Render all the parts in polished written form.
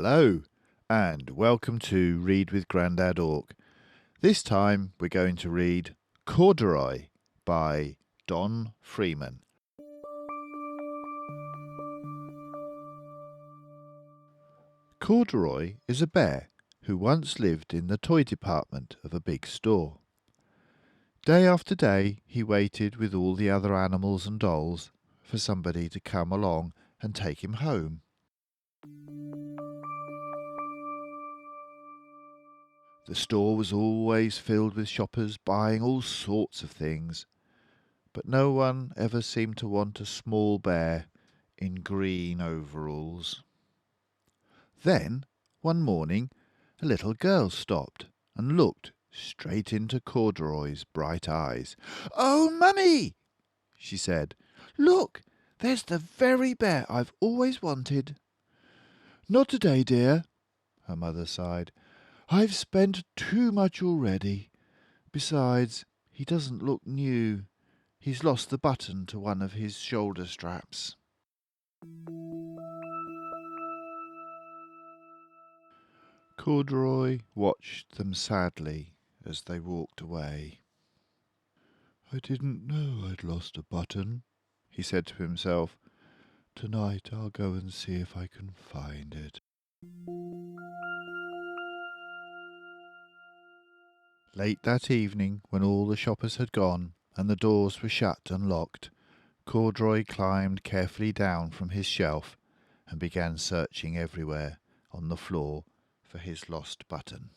Hello, and welcome to Read with Grandad Ork. This time we're going to read Corduroy by Don Freeman. Corduroy is a bear who once lived in the toy department of a big store. Day after day he waited with all the other animals and dolls for somebody to come along and take him home. The store was always filled with shoppers buying all sorts of things, but no one ever seemed to want a small bear in green overalls. Then, one morning, a little girl stopped and looked straight into Corduroy's bright eyes. "Oh, Mummy!" she said. "Look, there's the very bear I've always wanted." "Not today, dear," her mother sighed. "I've spent too much already. Besides, he doesn't look new. He's lost the button to one of his shoulder straps." Corduroy watched them sadly as they walked away. "I didn't know I'd lost a button," he said to himself. "Tonight I'll go and see if I can find it." Late that evening, when all the shoppers had gone and the doors were shut and locked, Corduroy climbed carefully down from his shelf and began searching everywhere on the floor for his lost button.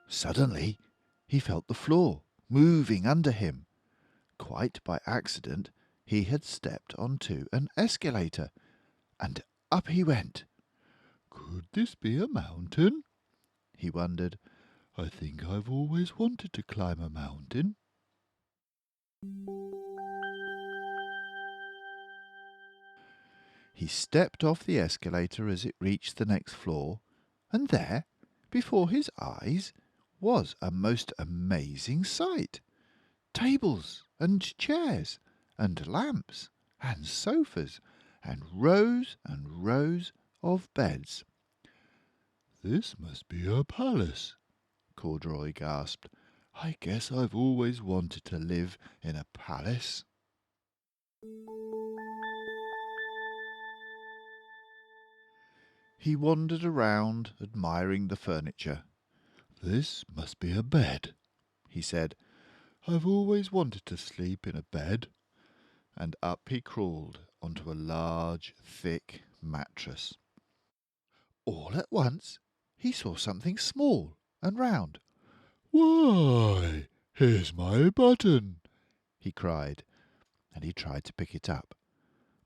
Suddenly, he felt the floor moving under him. Quite by accident, he had stepped onto an escalator, and up he went. "Could this be a mountain?" he wondered. "I think I've always wanted to climb a mountain." He stepped off the escalator as it reached the next floor, and there, before his eyes, was a most amazing sight. Tables and chairs and lamps and sofas and rows of beds. "This must be a palace," Corduroy gasped. "I guess I've always wanted to live in a palace." He wandered around, admiring the furniture. "This must be a bed," he said. "I've always wanted to sleep in a bed." And up he crawled onto a large, thick mattress. All at once he saw something small and round. "Why, here's my button!" he cried, and he tried to pick it up.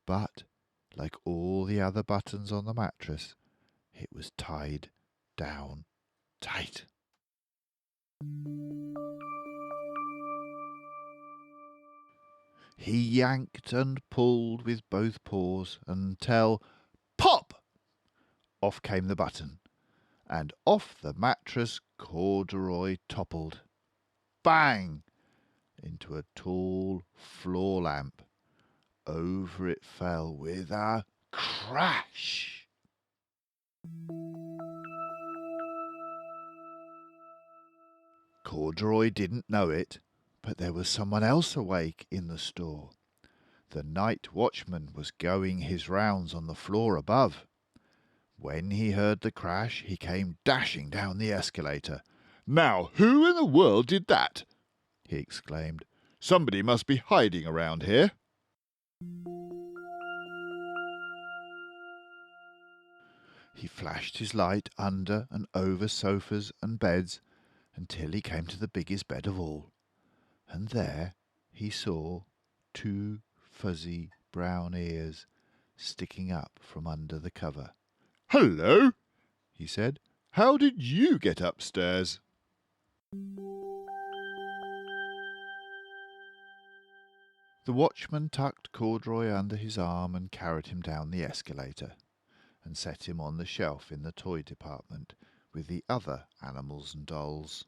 But, like all the other buttons on the mattress, it was tied down tight. He yanked and pulled with both paws until, pop! Off came the button, and off the mattress Corduroy toppled. Bang! Into a tall floor lamp. Over it fell with a crash. Corduroy didn't know it, but there was someone else awake in the store. The night watchman was going his rounds on the floor above. When he heard the crash, he came dashing down the escalator. "Now, who in the world did that?" he exclaimed. "Somebody must be hiding around here." He flashed his light under and over sofas and beds until he came to the biggest bed of all, and there he saw 2 fuzzy brown ears sticking up from under the cover. "Hello," he said. "How did you get upstairs?" The watchman tucked Corduroy under his arm and carried him down the escalator, and set him on the shelf in the toy department with the other animals and dolls.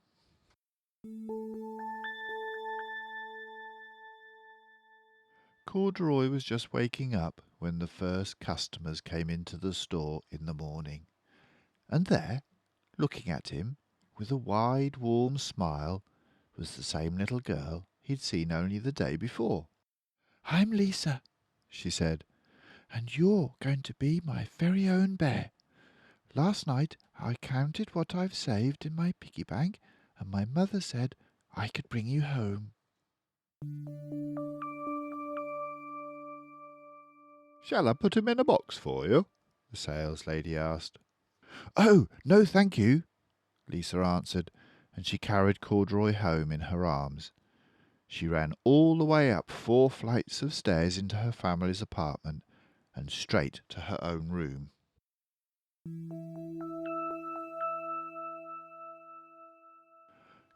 Corduroy was just waking up when the first customers came into the store in the morning, and there, looking at him with a wide, warm smile, was the same little girl he'd seen only the day before. "I'm Lisa," she said, "and you're going to be my very own bear. Last night I counted what I've saved in my piggy bank, and my mother said I could bring you home." "Shall I put him in a box for you?" the saleslady asked. "Oh, no, thank you," Lisa answered, and she carried Corduroy home in her arms. She ran all the way up 4 flights of stairs into her family's apartment and straight to her own room.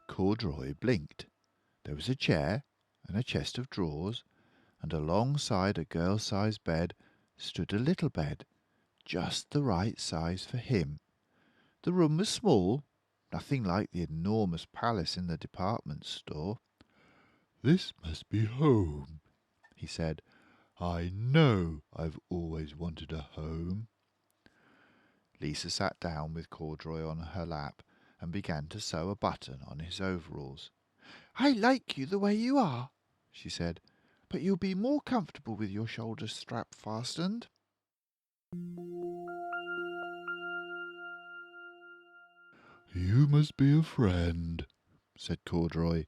Corduroy blinked. There was a chair and a chest of drawers, and alongside a girl-sized bed stood a little bed, just the right size for him. The room was small, nothing like the enormous palace in the department store. "This must be home," he said. "I know I've always wanted a home." Lisa sat down with Corduroy on her lap and began to sew a button on his overalls. "I like you the way you are," she said, "but you'll be more comfortable with your shoulder strap fastened." "You must be a friend," said Corduroy.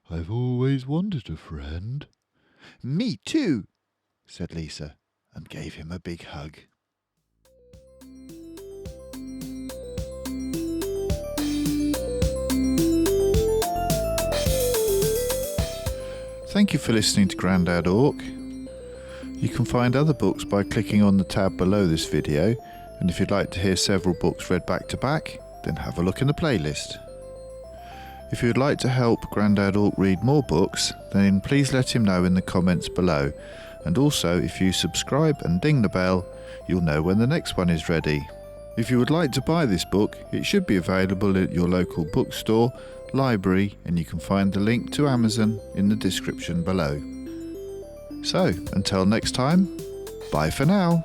"I've always wanted a friend." "Me too," said Lisa, and gave him a big hug. Thank you for listening to Grandad Ork. You can find other books by clicking on the tab below this video, and if you'd like to hear several books read back to back, then have a look in the playlist. If you'd like to help Grandad Ork read more books, then please let him know in the comments below, and also if you subscribe and ding the bell, you'll know when the next one is ready. If you would like to buy this book, it should be available at your local bookstore, library, and you can find the link to Amazon in the description below. So, until next time, bye for now.